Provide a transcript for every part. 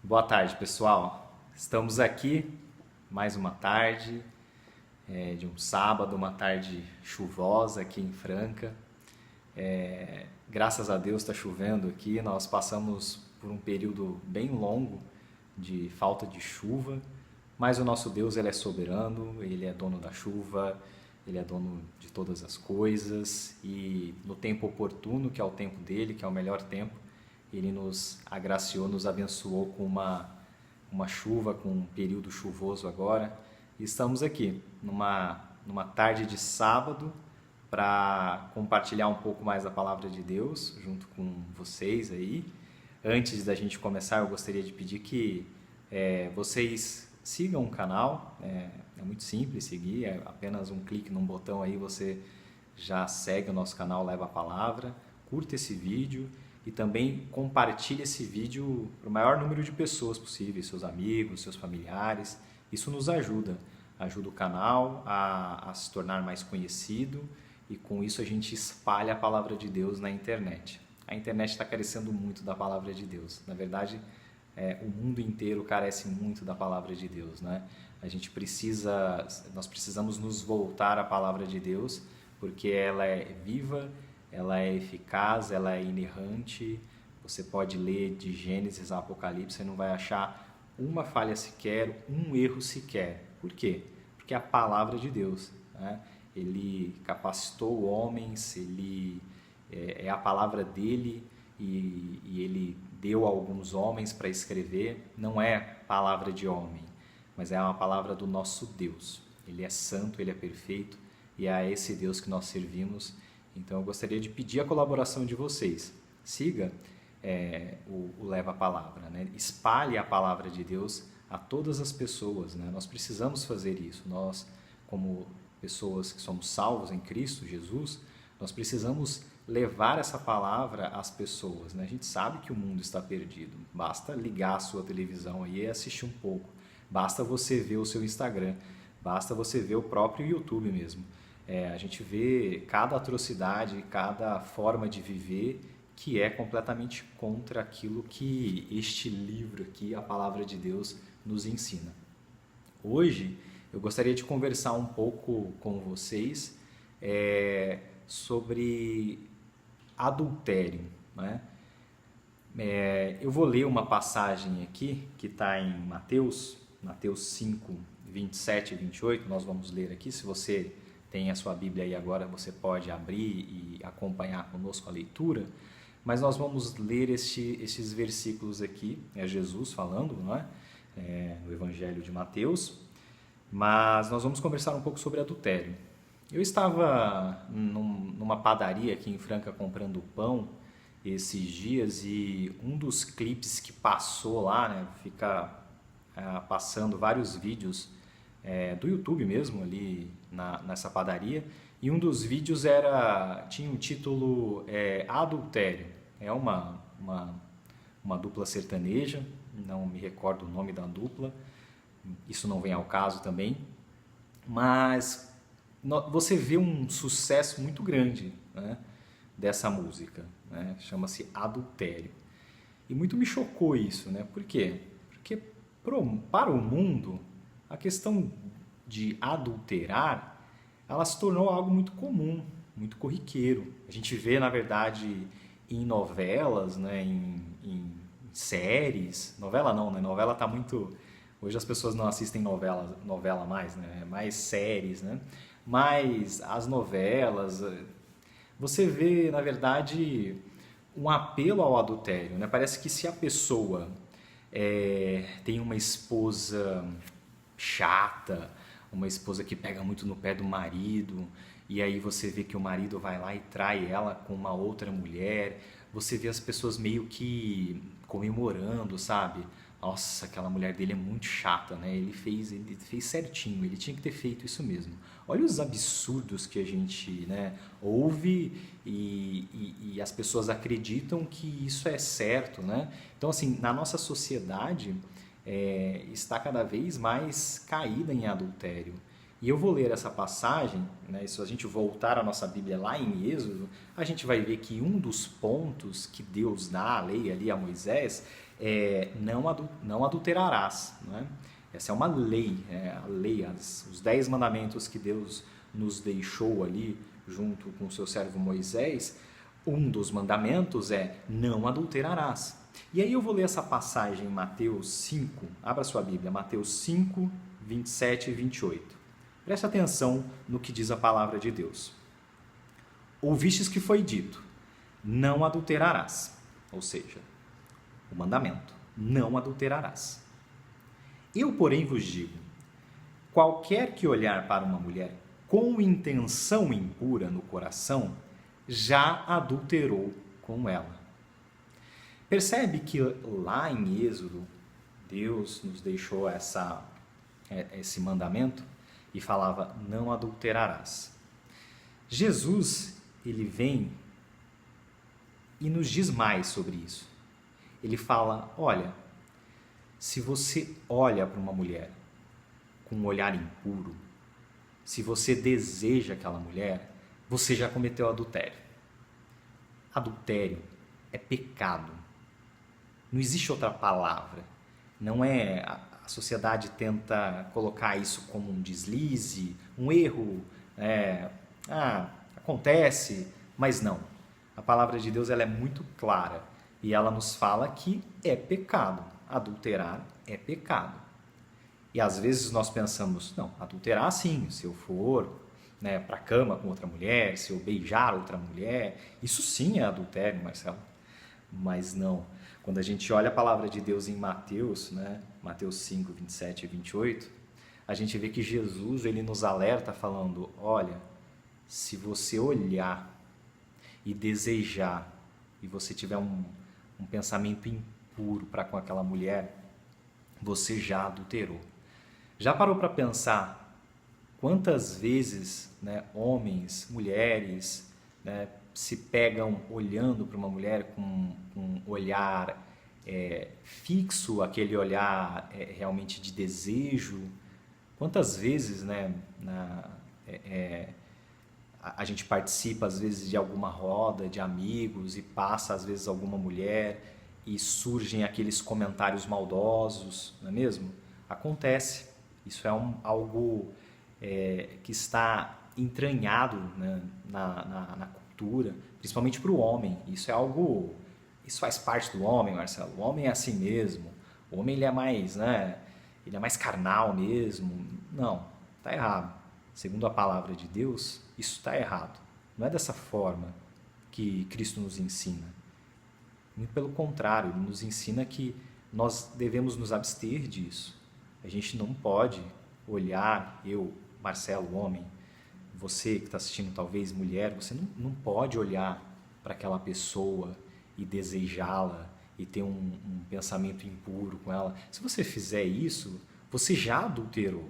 Boa tarde, pessoal. Estamos aqui mais uma tarde de um sábado, uma tarde chuvosa aqui em Franca. Graças a Deus está chovendo aqui. Nós passamos por um período bem longo de falta de chuva, mas o nosso Deus ele é soberano, ele é dono da chuva, ele é dono de todas as coisas e no tempo oportuno, que é o tempo dele, que é o melhor tempo, ele nos agraciou, nos abençoou com uma chuva, com um período chuvoso agora. E estamos aqui numa tarde de sábado para compartilhar um pouco mais da palavra de Deus junto com vocês aí. Antes da gente começar, eu gostaria de pedir que vocês sigam o canal. É muito simples seguir, é apenas um clique num botão aí, você já segue o nosso canal Leva a Palavra. Curta esse vídeo e também compartilhe esse vídeo para o maior número de pessoas possível, seus amigos, seus familiares. Isso nos ajuda o canal a se tornar mais conhecido e com isso a gente espalha a palavra de Deus na internet. A internet está carecendo muito da palavra de Deus. Na verdade, o mundo inteiro carece muito da palavra de Deus, né? Nós precisamos nos voltar à palavra de Deus porque ela é viva, ela é eficaz, ela é inerrante. Você pode ler de Gênesis a Apocalipse e não vai achar uma falha sequer, um erro sequer. Por quê? Porque é a palavra de Deus, né? Ele capacitou homens, ele é a palavra dele e ele deu a alguns homens para escrever. Não é palavra de homem, mas é uma palavra do nosso Deus. Ele é santo, ele é perfeito e é a esse Deus que nós servimos. Então eu gostaria de pedir a colaboração de vocês. Siga o Leva a Palavra, né? Espalhe a palavra de Deus a todas as pessoas, né? Nós precisamos fazer isso. Nós, como pessoas que somos salvos em Cristo Jesus, nós precisamos levar essa palavra às pessoas, né? A gente sabe que o mundo está perdido. Basta ligar a sua televisão aí e assistir um pouco. Basta você ver o seu Instagram. Basta você ver o próprio YouTube mesmo. A gente vê cada atrocidade, cada forma de viver que é completamente contra aquilo que este livro aqui, a Palavra de Deus, nos ensina. Hoje eu gostaria de conversar um pouco com vocês sobre adultério, né? Eu vou ler uma passagem aqui que está em Mateus 5, 27 e 28, nós vamos ler aqui. Se você tem a sua Bíblia aí agora, você pode abrir e acompanhar conosco a leitura, mas nós vamos ler estes versículos aqui, é Jesus falando, não é? No Evangelho de Mateus, mas nós vamos conversar um pouco sobre adultério. Eu estava numa padaria aqui em Franca comprando pão esses dias e um dos clipes que passou lá, né, fica passando vários vídeos do YouTube mesmo, ali nessa padaria, e um dos vídeos tinha um título Adultério. É uma dupla sertaneja, não me recordo o nome da dupla, isso não vem ao caso também, mas você vê um sucesso muito grande, né, dessa música, né, chama-se Adultério. E muito me chocou isso, né? Por quê? Porque para o mundo, a questão de adulterar, ela se tornou algo muito comum, muito corriqueiro. A gente vê, na verdade, em novelas, né, em séries. Novela não, né? Novela está muito... Hoje as pessoas não assistem novela mais, né? É mais séries, né? Mas as novelas, você vê, na verdade, um apelo ao adultério, né? Parece que se a pessoa tem uma esposa chata, uma esposa que pega muito no pé do marido, e aí você vê que o marido vai lá e trai ela com uma outra mulher, você vê as pessoas meio que comemorando, sabe? Nossa, aquela mulher dele é muito chata, né? Ele fez certinho, ele tinha que ter feito isso mesmo. Olha os absurdos que a gente, né, ouve e as pessoas acreditam que isso é certo, né? Então, assim, na nossa sociedade está cada vez mais caída em adultério. E eu vou ler essa passagem, né? Se a gente voltar a nossa Bíblia lá em Êxodo, a gente vai ver que um dos pontos que Deus dá a lei ali a Moisés não adulterarás. Não é? Essa é uma lei, a lei, os 10 mandamentos que Deus nos deixou ali junto com o seu servo Moisés. Um dos mandamentos é não adulterarás. E aí eu vou ler essa passagem em Mateus 5, abra sua Bíblia, Mateus 5, 27 e 28. Preste atenção no que diz a palavra de Deus. Ouvistes que foi dito, não adulterarás, ou seja, o mandamento, não adulterarás. Eu, porém, vos digo, qualquer que olhar para uma mulher com intenção impura no coração, já adulterou com ela. Percebe que lá em Êxodo, Deus nos deixou esse mandamento e falava, não adulterarás. Jesus, ele vem e nos diz mais sobre isso. Ele fala, olha, se você olha para uma mulher com um olhar impuro, se você deseja aquela mulher, você já cometeu adultério. Adultério é pecado. Não existe outra palavra. Não é... A sociedade tenta colocar isso como um deslize, um erro. Acontece, mas não. A palavra de Deus ela é muito clara e ela nos fala que é pecado. Adulterar é pecado. E às vezes nós pensamos, não, adulterar sim, se eu for para a cama com outra mulher, se eu beijar outra mulher, isso sim é adultério, Marcelo. Mas não. Quando a gente olha a palavra de Deus em Mateus, Mateus 5, 27 e 28, a gente vê que Jesus ele nos alerta falando, olha, se você olhar e desejar, e você tiver um pensamento impuro para com aquela mulher, você já adulterou. Já parou para pensar quantas vezes homens, mulheres, se pegam olhando para uma mulher com um olhar fixo, aquele olhar realmente de desejo? Quantas vezes a gente participa às vezes de alguma roda de amigos e passa às vezes alguma mulher e surgem aqueles comentários maldosos, não é mesmo? Acontece. Isso é algo que está entranhado na cultura, principalmente para o homem. Isso faz parte do homem, Marcelo. O homem é assim mesmo. O homem ele é mais carnal mesmo. Não, está errado. Segundo a palavra de Deus, isso está errado. Não é dessa forma que Cristo nos ensina. Muito pelo contrário, Ele nos ensina que nós devemos nos abster disso. A gente não pode olhar, eu, Marcelo, homem, você que está assistindo talvez, mulher, você não pode olhar para aquela pessoa e desejá-la e ter um pensamento impuro com ela. Se você fizer isso, você já adulterou.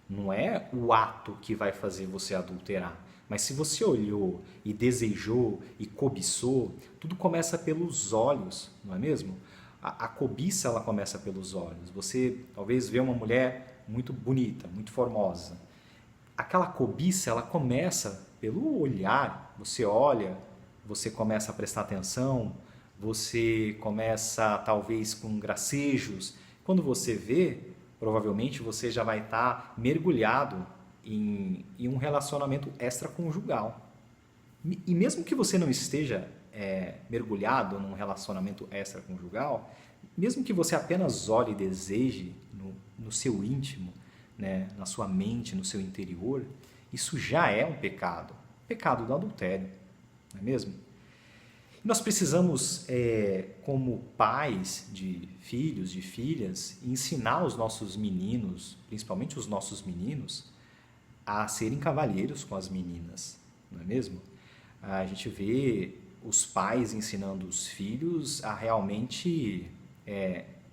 Não é o ato que vai fazer você adulterar. Mas se você olhou e desejou e cobiçou, tudo começa pelos olhos, não é mesmo? A cobiça ela começa pelos olhos. Você talvez vê uma mulher muito bonita, muito formosa. Aquela cobiça ela começa pelo olhar. Você olha, você começa a prestar atenção, você começa talvez com gracejos. Quando você vê, provavelmente você já vai estar mergulhado em um relacionamento extraconjugal. E mesmo que você não esteja mergulhado num relacionamento extraconjugal, mesmo que você apenas olhe e deseje no seu íntimo, na sua mente, no seu interior, isso já é um pecado. Pecado do adultério, não é mesmo? E nós precisamos, como pais de filhos, de filhas, ensinar os nossos meninos, principalmente os nossos meninos, a serem cavalheiros com as meninas, não é mesmo? A gente vê os pais ensinando os filhos a realmente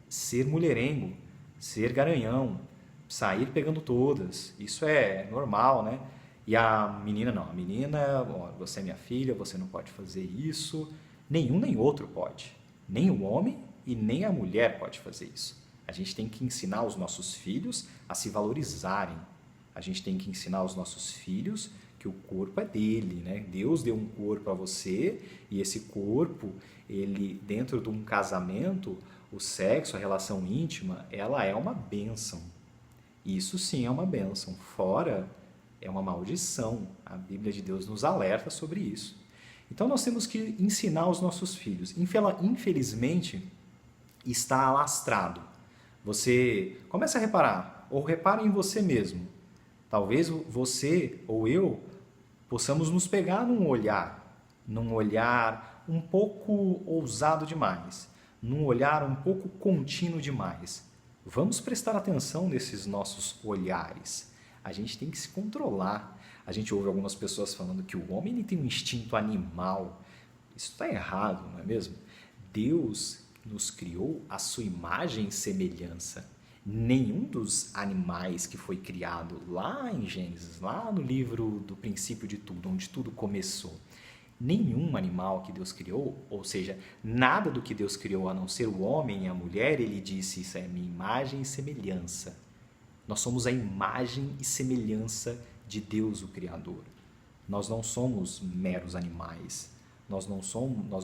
ser mulherengo, ser garanhão, sair pegando todas. Isso é normal, né? E a menina não. A menina, você é minha filha, você não pode fazer isso. Nenhum nem outro pode. Nem o homem e nem a mulher pode fazer isso. A gente tem que ensinar os nossos filhos a se valorizarem. A gente tem que ensinar os nossos filhos que o corpo é dele, né? Deus deu um corpo a você e esse corpo, ele dentro de um casamento, O sexo, a relação íntima, ela é uma bênção. Isso sim é uma bênção. Fora, é uma maldição. A Bíblia de Deus nos alerta sobre isso. Então nós temos que ensinar aos nossos filhos. Infelizmente, está alastrado. Você começa a reparar, ou repare em você mesmo. Talvez você ou eu possamos nos pegar num olhar um pouco ousado demais, num olhar um pouco contínuo demais. Vamos prestar atenção nesses nossos olhares. A gente tem que se controlar. A gente ouve algumas pessoas falando que o homem ele tem um instinto animal. Isso está errado, não é mesmo? Deus nos criou à sua imagem e semelhança. Nenhum dos animais que foi criado lá em Gênesis, lá no livro do princípio de tudo, onde tudo começou, nenhum animal que Deus criou, ou seja, nada do que Deus criou a não ser o homem e a mulher, ele disse, isso é minha imagem e semelhança. Nós somos a imagem e semelhança de Deus, o Criador. Nós não somos meros animais. Nós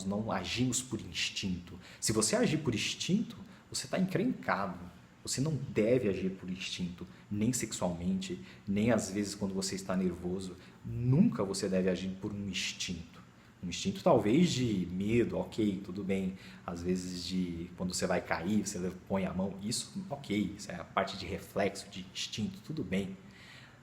não agimos por instinto. Se você agir por instinto, você está encrencado. Você não deve agir por instinto, nem sexualmente, nem às vezes quando você está nervoso. Nunca você deve agir por um instinto. Um instinto talvez de medo, ok, tudo bem. Às vezes de quando você vai cair, você põe a mão, isso, ok. Isso é a parte de reflexo, de instinto, tudo bem.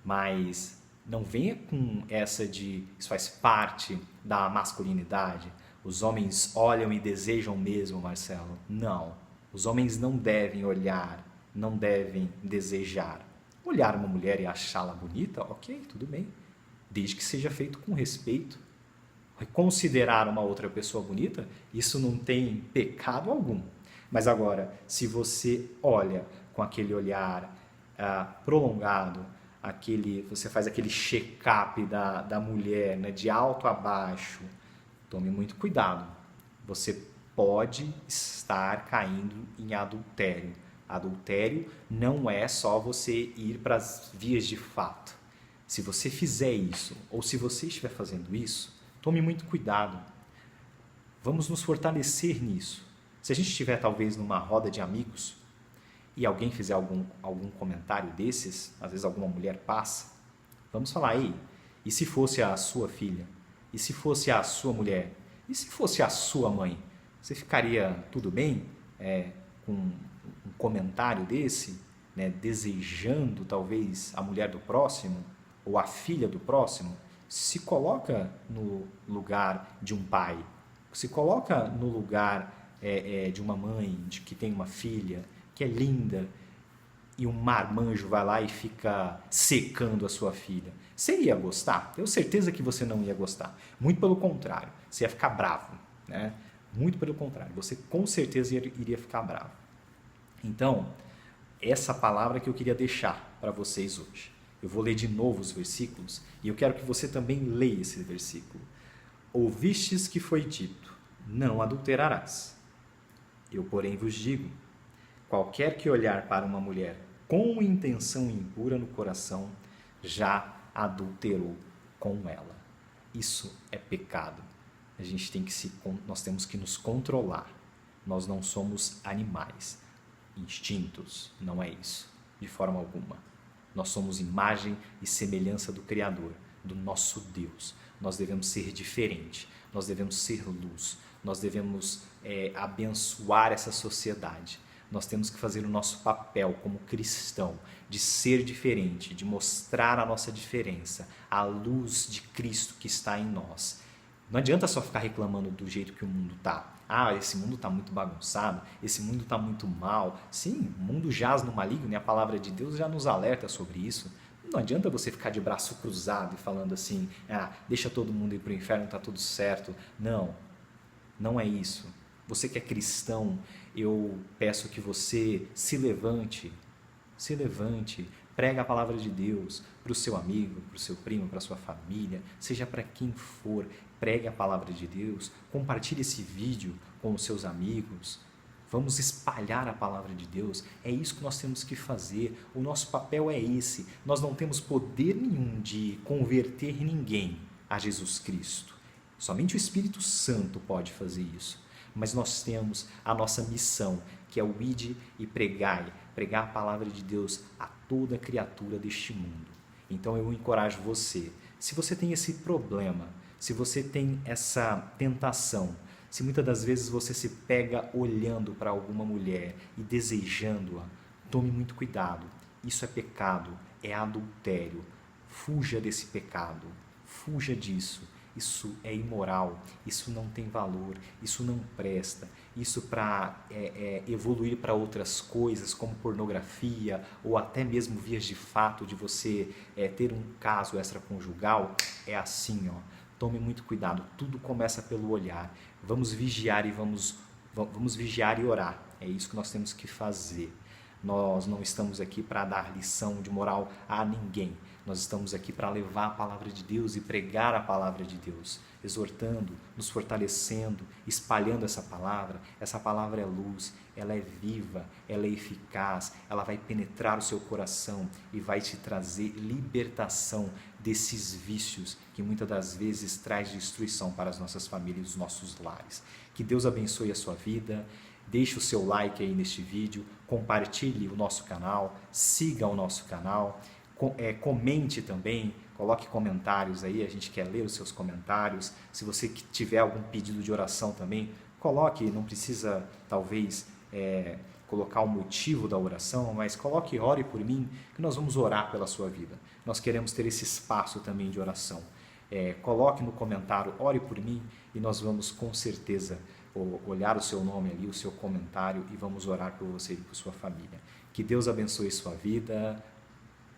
Mas não venha com essa de isso faz parte da masculinidade. Os homens olham e desejam mesmo, Marcelo. Não. Os homens não devem olhar, não devem desejar. Olhar uma mulher e achá-la bonita, ok, tudo bem. Desde que seja feito com respeito. Considerar uma outra pessoa bonita, isso não tem pecado algum. Mas agora, se você olha com aquele olhar prolongado, você faz aquele check-up da mulher, né, de alto a baixo, tome muito cuidado. Você pode estar caindo em adultério. Adultério não é só você ir para as vias de fato. Se você fizer isso, ou se você estiver fazendo isso, tome muito cuidado. Vamos nos fortalecer nisso. Se a gente estiver talvez numa roda de amigos e alguém fizer algum comentário desses, às vezes alguma mulher passa, vamos falar, ei, e se fosse a sua filha? E se fosse a sua mulher? E se fosse a sua mãe? Você ficaria tudo bem com um comentário desse, né, desejando talvez a mulher do próximo ou a filha do próximo? Se coloca no lugar de um pai, se coloca no lugar de uma mãe que tem uma filha que é linda e um marmanjo vai lá e fica secando a sua filha. Você ia gostar? Tenho certeza que você não ia gostar. Muito pelo contrário, você ia ficar bravo, né? Muito pelo contrário, você com certeza iria ficar bravo. Então, essa palavra que eu queria deixar para vocês hoje. Eu vou ler de novo os versículos e eu quero que você também leia esse versículo. Ouvistes que foi dito, não adulterarás. Eu, porém, vos digo, qualquer que olhar para uma mulher com intenção impura no coração, já adulterou com ela. Isso é pecado. Nós temos que nos controlar. Nós não somos animais. Instintos, não é isso, de forma alguma. Nós somos imagem e semelhança do Criador, do nosso Deus. Nós devemos ser diferente, nós devemos ser luz, nós devemos abençoar essa sociedade. Nós temos que fazer o nosso papel como cristão, de ser diferente, de mostrar a nossa diferença, a luz de Cristo que está em nós. Não adianta só ficar reclamando do jeito que o mundo está. Ah, esse mundo está muito bagunçado, esse mundo está muito mal. Sim, o mundo jaz no maligno e a palavra de Deus já nos alerta sobre isso. Não adianta você ficar de braço cruzado e falando assim, deixa todo mundo ir para o inferno, está tudo certo. Não, não é isso. Você que é cristão, eu peço que você se levante, prega a palavra de Deus para o seu amigo, para o seu primo, para a sua família, seja para quem for, pregue a palavra de Deus, compartilhe esse vídeo com os seus amigos, vamos espalhar a palavra de Deus, é isso que nós temos que fazer, o nosso papel é esse, nós não temos poder nenhum de converter ninguém a Jesus Cristo, somente o Espírito Santo pode fazer isso, mas nós temos a nossa missão, que é o ide e pregai, pregar a palavra de Deus a toda criatura deste mundo. Então eu encorajo você, se você tem esse problema, se você tem essa tentação, se muitas das vezes você se pega olhando para alguma mulher e desejando-a, tome muito cuidado. Isso é pecado, é adultério. Fuja desse pecado, fuja disso. Isso é imoral, isso não tem valor, isso não presta. Isso para evoluir para outras coisas, como pornografia, ou até mesmo vias de fato de você ter um caso extraconjugal, é assim, ó. Tome muito cuidado, tudo começa pelo olhar. Vamos vigiar e vamos vigiar e orar. É isso que nós temos que fazer. Nós não estamos aqui para dar lição de moral a ninguém. Nós estamos aqui para levar a palavra de Deus e pregar a palavra de Deus, exortando, nos fortalecendo, espalhando essa palavra. Essa palavra é luz, ela é viva, ela é eficaz, ela vai penetrar o seu coração e vai te trazer libertação desses vícios que muitas das vezes traz destruição para as nossas famílias e os nossos lares. Que Deus abençoe a sua vida. Deixe o seu like aí neste vídeo, compartilhe o nosso canal, siga o nosso canal, comente também, coloque comentários aí, a gente quer ler os seus comentários. Se você tiver algum pedido de oração também, coloque, não precisa talvez colocar o motivo da oração, mas coloque ore por mim, que nós vamos orar pela sua vida. Nós queremos ter esse espaço também de oração. Coloque no comentário, ore por mim, e nós vamos com certeza olhar o seu nome ali, o seu comentário, e vamos orar por você e por sua família. Que Deus abençoe sua vida.